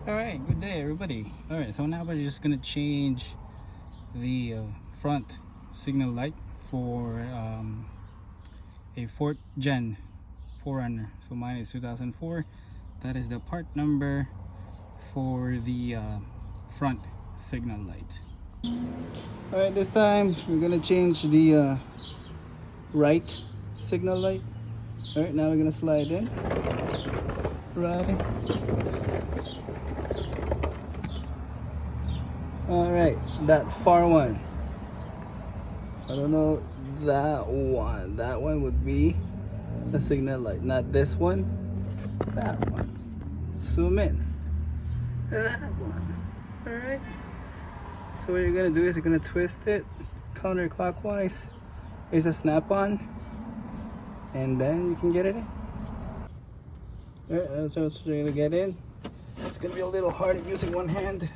Alright, good day everybody. Alright, so now we're just gonna change the front signal light for a 4th gen 4runner. So mine is 2004. That is the part number for the front signal light. Alright, this time we're gonna change the right signal light. Alright, now we're gonna slide in. Right. Alright, that far one. I don't know, that one. That one would be a signal light. Not this one. That one. Zoom in. That one. Alright. So what you're gonna do is you're gonna twist it counterclockwise. It's a snap-on. And then you can get it in. Alright, that's how it's gonna get in. It's gonna be a little hard using one hand.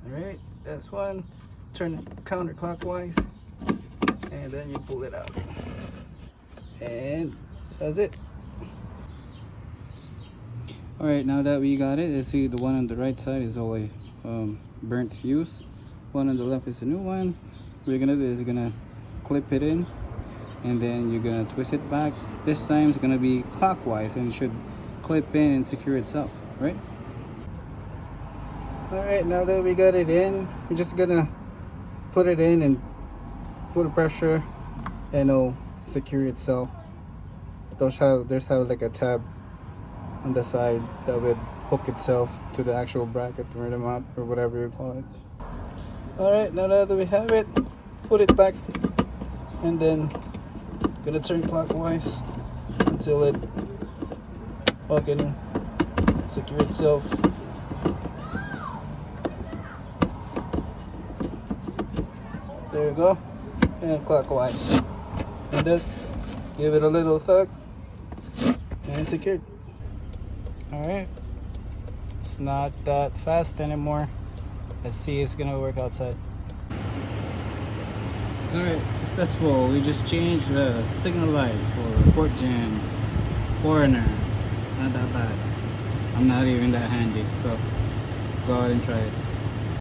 Alright, that's one. Turn it counterclockwise. And then you pull it out. And that's it. Alright, now that we got it, let's see, the one on the right side is all a burnt fuse. One on the left is a new one. What you're gonna do is you're gonna clip it in. And then you're gonna twist it back. This time it's gonna be clockwise and it should clip in and secure itself, right? Alright, now that we got it in, we're just gonna put it in and put a pressure and it'll secure itself. There's have like a tab on the side that would hook itself to the actual bracket or the mount or whatever you call it. Alright, now that we have it, put it back and then gonna turn clockwise until it fucking secure itself. There you go, and clockwise, and just give it a little tug, and it's secured. All right, it's not that fast anymore. Let's see if it's gonna work outside. All right, successful. We just changed the signal light for 4th gen 4runner. Not that bad. I'm not even that handy, so go ahead and try it.